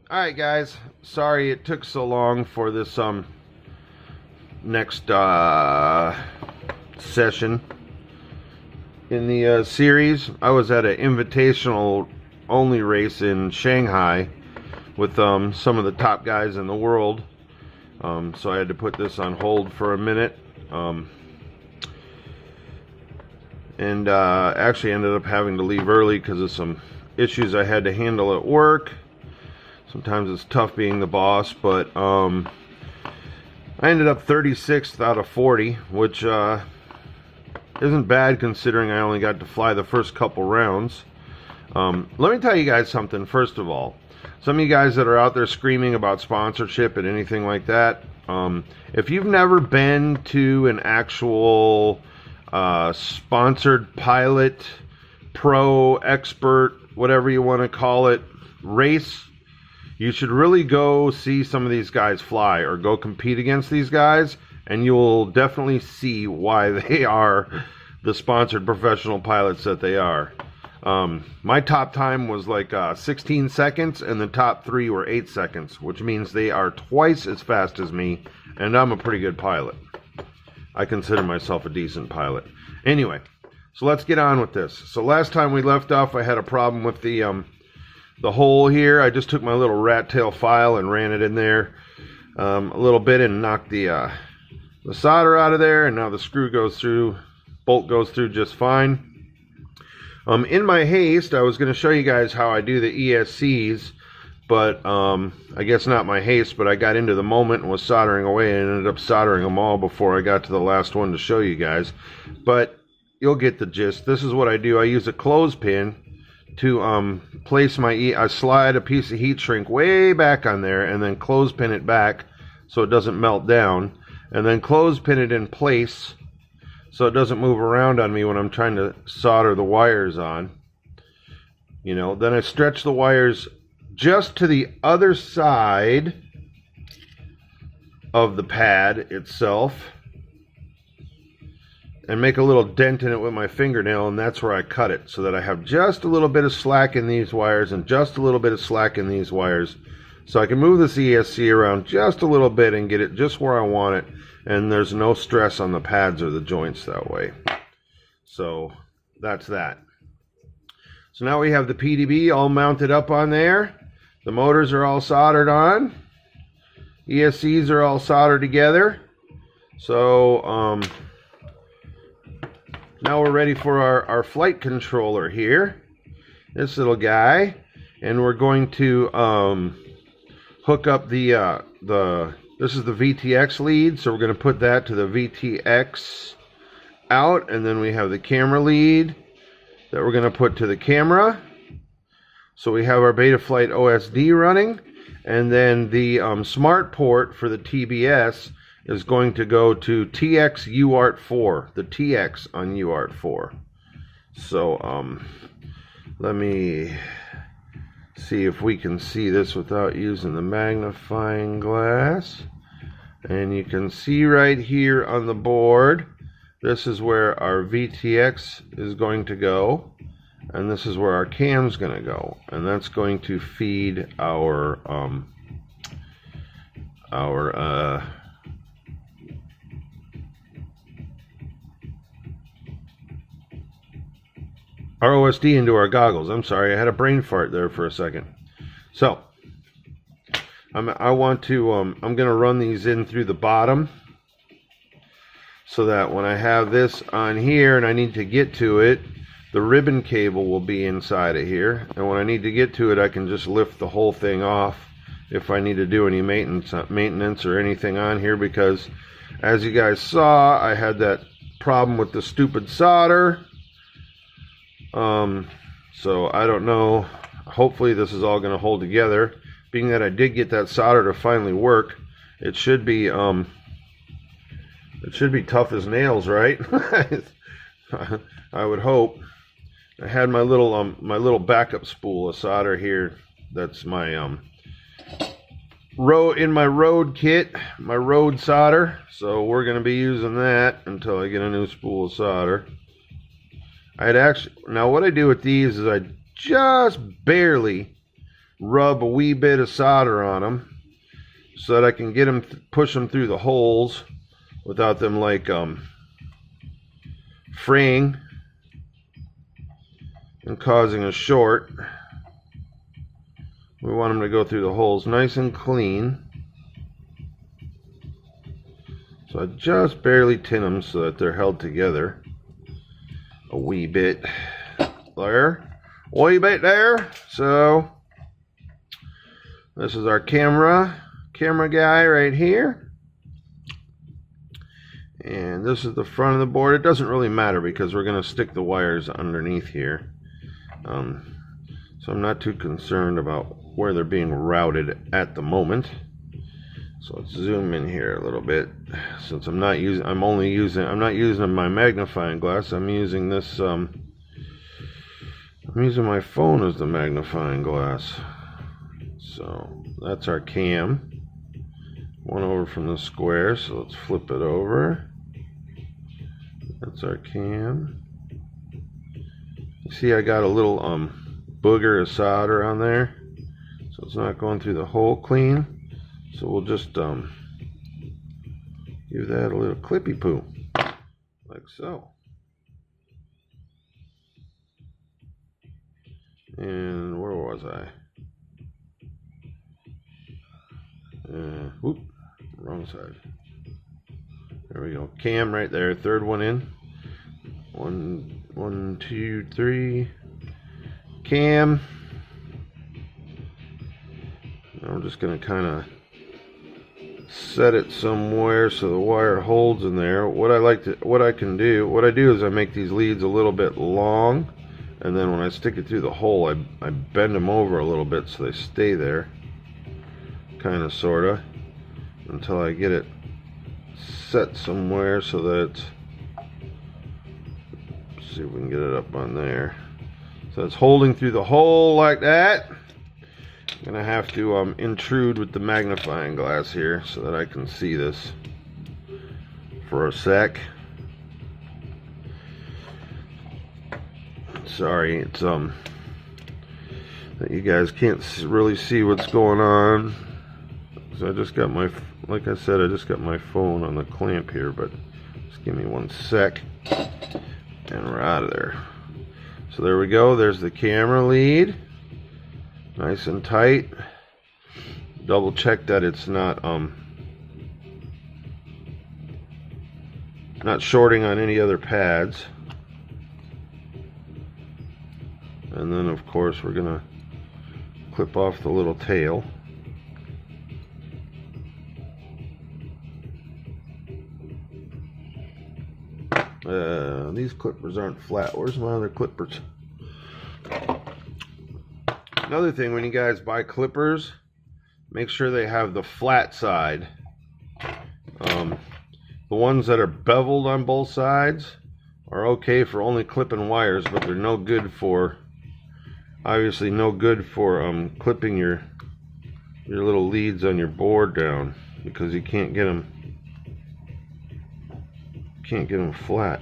Alright guys, sorry it took so long for this next session in the series. I was at an invitational only race in Shanghai with some of the top guys in the world, so I had to put this on hold for a minute, and actually ended up having to leave early because of some issues I had to handle at work. Sometimes it's tough being the boss, but I ended up 36th out of 40, which isn't bad considering I only got to fly the first couple rounds. Let me tell you guys something first of all. Some of you guys that are out there screaming about sponsorship and anything like that, if you've never been to an actual sponsored pilot, pro, expert, whatever you want to call it, race, you should really go see some of these guys fly or go compete against these guys, and you'll definitely see why they are the sponsored professional pilots that they are. My top time was like 16 seconds, and the top 3 were 8 seconds, which means they are twice as fast as me, and I'm a pretty good pilot. I consider myself a decent pilot. Anyway, so let's get on with this. So last time we left off, I had a problem with the hole here. I just took my little rat tail file and ran it in there a little bit and knocked the solder out of there, and now the screw goes through, bolt goes through just fine. In my haste, I was going to show you guys how I do the ESCs, but I guess not my haste, but I got into the moment and was soldering away and ended up soldering them all before I got to the last one to show you guys. But you'll get the gist. This is what I do. I use a clothespin to place I slide a piece of heat shrink way back on there and then clothespin it back so it doesn't melt down, and then clothespin it in place so it doesn't move around on me when I'm trying to solder the wires on. You know, then I stretch the wires just to the other side of the pad itself and make a little dent in it with my fingernail, and that's where I cut it, so that I have just a little bit of slack in these wires and just a little bit of slack in these wires, so I can move this ESC around just a little bit and get it just where I want it, and there's no stress on the pads or the joints that way. So that's that. So now we have the PDB all mounted up on there. The motors are all soldered on. ESCs are all soldered together. So now we're ready for our flight controller here, this little guy, and we're going to hook up this is the VTX lead, so we're going to put that to the VTX out, and then we have the camera lead that we're going to put to the camera. So we have our Betaflight OSD running, and then the SmartPort for the TBS is going to go to TX UART4, the TX on UART4. So let me see if we can see this without using the magnifying glass. And you can see right here on the board, this is where our VTX is going to go, and this is where our cam's going to go, and that's going to feed our OSD into our goggles. I'm sorry, I had a brain fart there for a second. So I'm going to run these in through the bottom so that when I have this on here and I need to get to it, the ribbon cable will be inside of here, and when I need to get to it, I can just lift the whole thing off if I need to do any maintenance or anything on here, because as you guys saw, I had that problem with the stupid solder. So I don't know, hopefully this is all going to hold together. Being that I did get that solder to finally work, it should be tough as nails, right? I would hope. I had my little backup spool of solder here. That's my road kit, my road solder. So we're going to be using that until I get a new spool of solder. Now what I do with these is I just barely rub a wee bit of solder on them so that I can get them, push them through the holes without them like fraying and causing a short. We want them to go through the holes nice and clean. So I just barely tin them so that they're held together a wee bit there. Wee bit there. So this is our camera guy right here. And this is the front of the board. It doesn't really matter because we're going to stick the wires underneath here. So I'm not too concerned about where they're being routed at the moment. So let's zoom in here a little bit. Since I'm not using my magnifying glass. I'm using this I'm using my phone as the magnifying glass. So that's our cam. One over from the square, so let's flip it over. That's our cam. You see I got a little booger of solder on there, so it's not going through the hole clean. So we'll just give that a little clippy poo, like so. And where was I? Whoop, wrong side. There we go. Cam right there, third one in. One, two, three. Cam. Now I'm just going to kind of set it somewhere so the wire holds in there. What I do is I make these leads a little bit long, and then when I stick it through the hole, I bend them over a little bit so they stay there, kind of, sorta, until I get it set somewhere so that it's, let's see if we can get it up on there. So it's holding through the hole like that. I'm gonna have to intrude with the magnifying glass here so that I can see this for a sec. Sorry, it's that you guys can't really see what's going on. So I just got my, like I said, I just got my phone on the clamp here, but just give me one sec and we're out of there. So there we go, there's the camera lead. Nice and tight. Double check that it's not shorting on any other pads. And then of course we're gonna clip off the little tail. These clippers aren't flat. Where's my other clippers? Another thing, when you guys buy clippers, make sure they have the flat side. The ones that are beveled on both sides are okay for only clipping wires, but they're no good for, obviously no good for clipping your little leads on your board down, because you can't get them flat.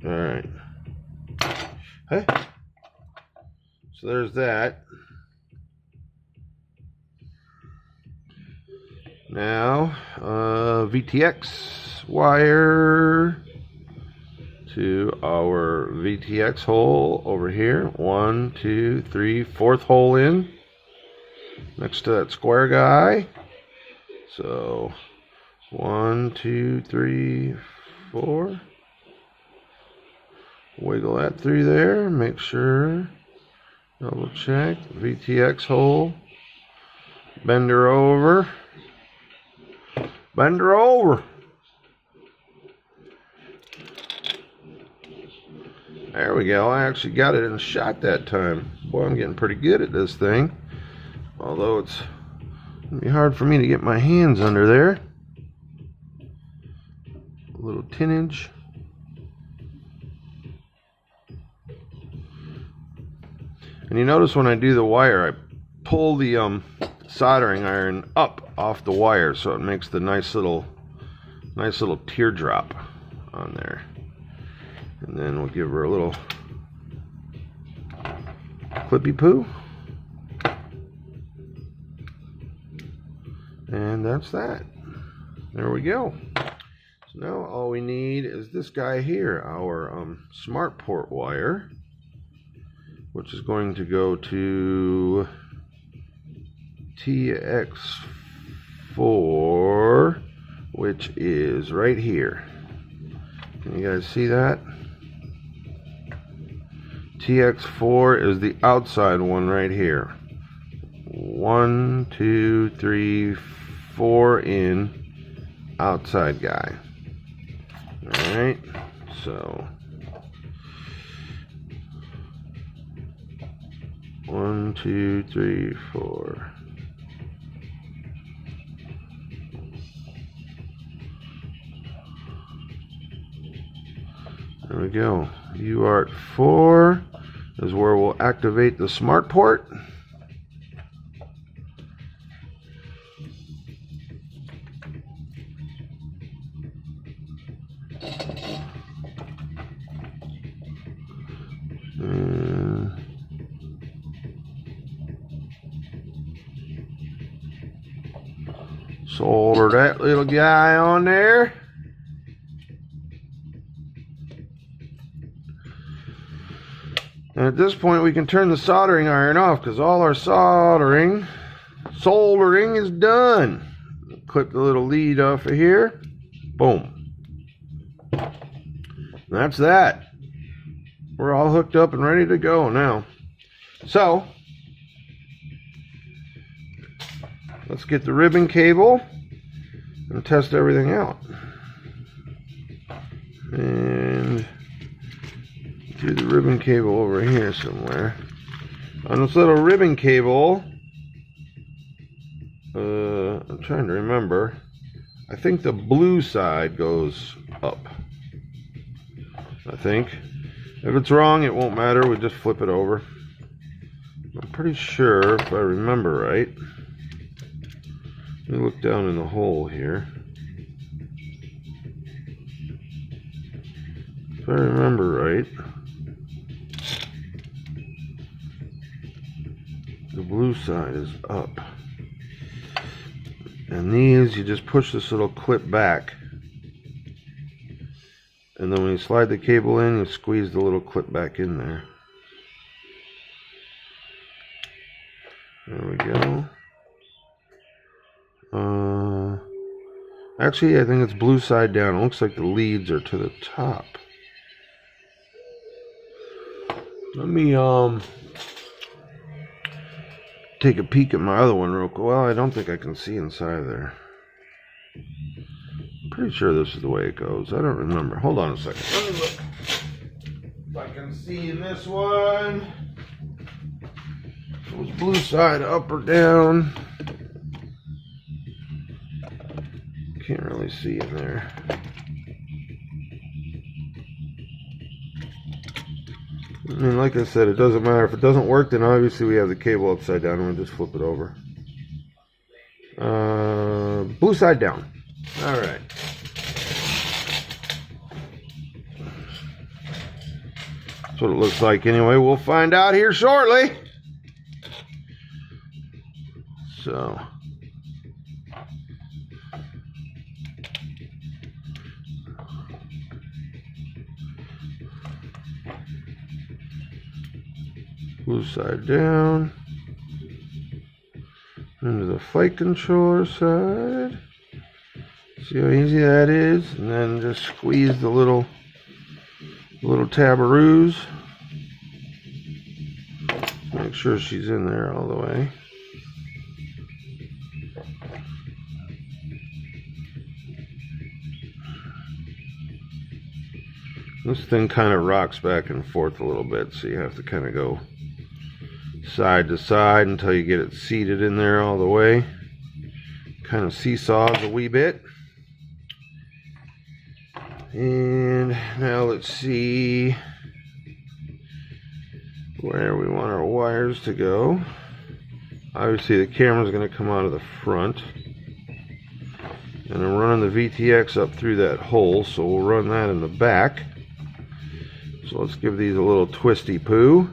Alright. Hey. So there's that. Now, VTX wire to our VTX hole over here. 1, 2, 3, fourth hole in. Next to that square guy. So, 1, 2, 3, 4. Wiggle that through there, make sure, double check, VTX hole, bend her over, bend her over. There we go, I actually got it in shot that time. Boy, I'm getting pretty good at this thing, although it's gonna be hard for me to get my hands under there. A little tinnage. And you notice when I do the wire, I pull the soldering iron up off the wire, so it makes the nice little teardrop on give her a little clippy poo. And that's that. There we go. So now all we need is this guy here, our SmartPort wire, which is going to go to TX4, which is right here. Can you guys see that? TX4 is the outside one right here. 1, 2, 3, 4 in, outside guy. Alright, so 1, 2, 3, 4. There we go. UART 4 is where we'll activate the SmartPort. Solder that little guy on there. And at this point we can turn the soldering iron off because all our soldering is done. Clip the little lead off of here. Boom. That's that. We're all hooked up and ready to go now. So let's get the ribbon cable and test everything out. And do the ribbon cable over here somewhere. On this little ribbon cable, I'm trying to remember. I think the blue side goes up. I think. If it's wrong, it won't matter. We just flip it over. I'm pretty sure, if I remember right. Let me look down in the hole here. If I remember right, the blue side is up. And these, you just push this little clip back. And then when you slide the cable in, you squeeze the little clip back in there. There we go. Actually, I think it's blue side down. It looks like the leads are to the top. Let me take a peek at my other one real quick. Well, I don't think I can see inside there. I'm pretty sure this is the way it goes. I don't remember. Hold on a second. Let me look if I can see in this one. It was blue side up or down. Can't really see in there. I mean, like I said, it doesn't matter. If it doesn't work, then obviously we have the cable upside down and we just flip it over. Blue side down. Alright. That's what it looks like anyway. We'll find out here shortly. So. Blue side down. Into the flight controller side. See how easy that is? And then just squeeze the little tabaroos. Make sure she's in there all the way. This thing kind of rocks back and forth a little bit, so you have to kind of go side to side until you get it seated in there all the way. Kind of seesaws a wee bit. And now let's see where we want our wires to go. Obviously the camera's going to come out of the front. And I'm running the VTX up through that hole, so we'll run that in the back. So let's give these a little twisty poo.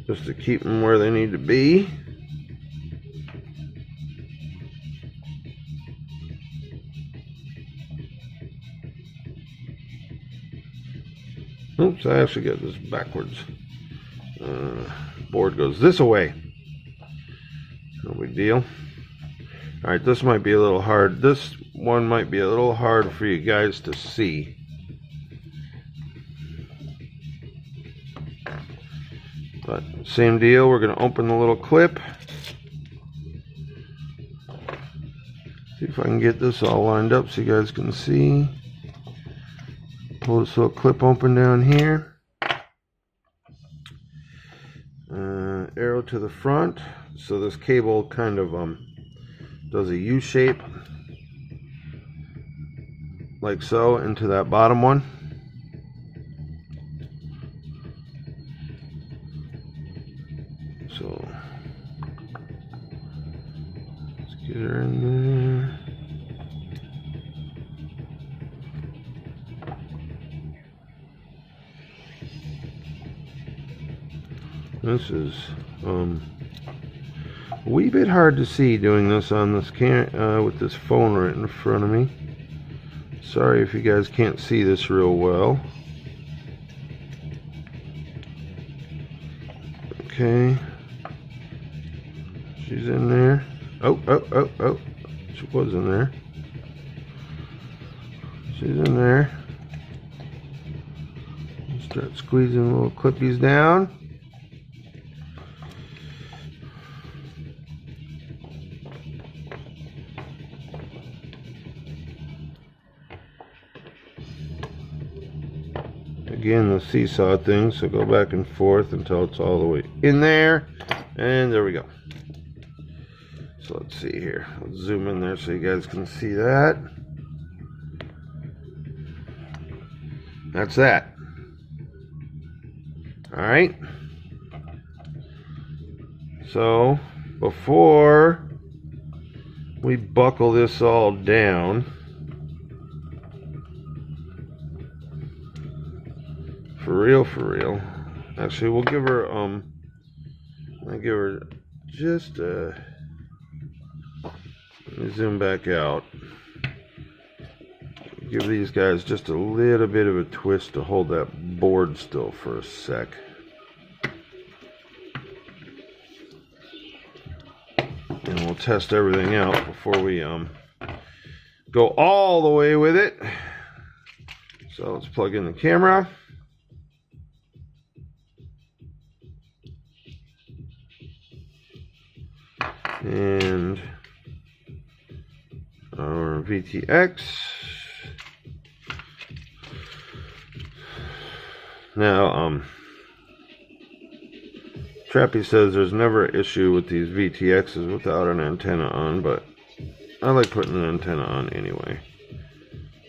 Just to keep them where they need to be. Oops, I actually got this backwards. Board goes this way. No big deal. Alright, this might be a little hard. This one might be a little hard for you guys to see. But same deal, we're going to open the little clip. See if I can get this all lined up so you guys can see. Pull this little clip open down here. Arrow to the front. So this cable kind of does a U shape. Like so, into that bottom one. So let's get her in there. This is a wee bit hard to see doing this on this with this phone right in front of me. Sorry if you guys can't see this real well. Okay. She's in there. Oh. She was in there. She's in there. Start squeezing little clippies down. Again, the seesaw thing, so go back and forth until it's all the way in there. And there we go. So let's see here. Let's zoom in there so you guys can see that. That's that. Alright. So, before we buckle this all down, for real. Actually, we'll give her, I'll give her just let me zoom back out. Give these guys just a little bit of a twist to hold that board still for a sec. And we'll test everything out before we go all the way with it. So let's plug in the camera. And our VTX. Now, Trappy says there's never an issue with these VTXs without an antenna on, but I like putting an antenna on anyway.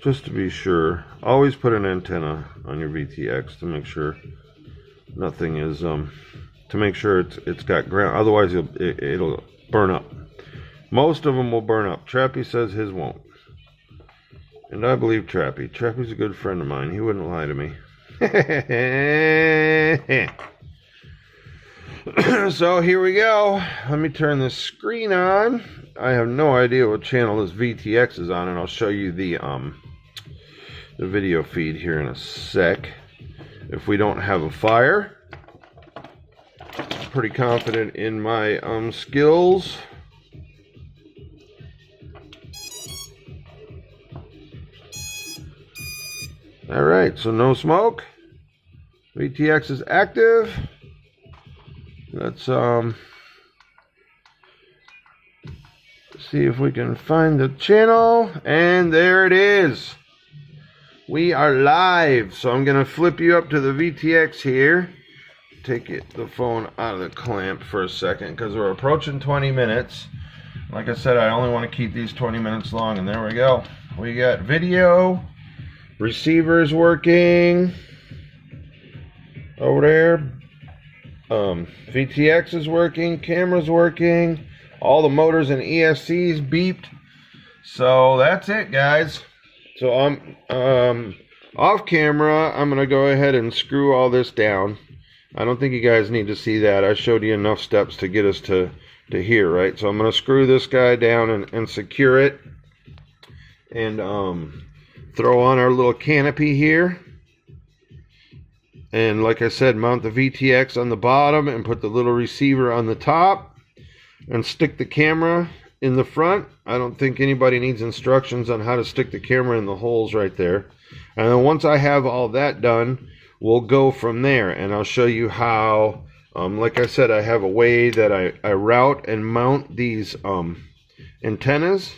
Just to be sure. Always put an antenna on your VTX to make sure nothing is, to make sure it's got ground. Otherwise, it'll burn up. Most of them will burn up. Trappy says his won't. And I believe Trappy. Trappy's a good friend of mine. He wouldn't lie to me. So here we go. Let me turn this screen on. I have no idea what channel this VTX is on, and I'll show you the video feed here in a sec. If we don't have a fire. Pretty confident in my skills. Alright, so no smoke. VTX is active. Let's see if we can find the channel. And there it is. We are live. So I'm going to flip you up to the VTX here. Take the phone out of the clamp for a second because we're approaching 20 minutes. Like I said, I only want to keep these 20 minutes long, and there we go. We got video, receivers working over there. VTX is working, camera's working, all the motors and ESCs beeped. So that's it, guys. So I'm off camera. I'm gonna go ahead and screw all this down. I don't think you guys need to see that. I showed you enough steps to get us to here, right? So I'm gonna screw this guy down and secure it, and throw on our little canopy here. And like I said, mount the VTX on the bottom and put the little receiver on the top, and stick the camera in the front. I don't think anybody needs instructions on how to stick the camera in the holes right there. And then once I have all that done, we'll go from there, and I'll show you how, like I said, I have a way that I route and mount these antennas,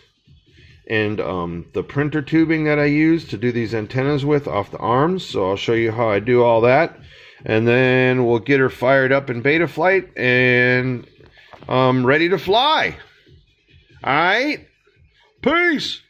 and the printer tubing that I use to do these antennas with off the arms. So I'll show you how I do all that, and then we'll get her fired up in beta flight and ready to fly. All right, peace.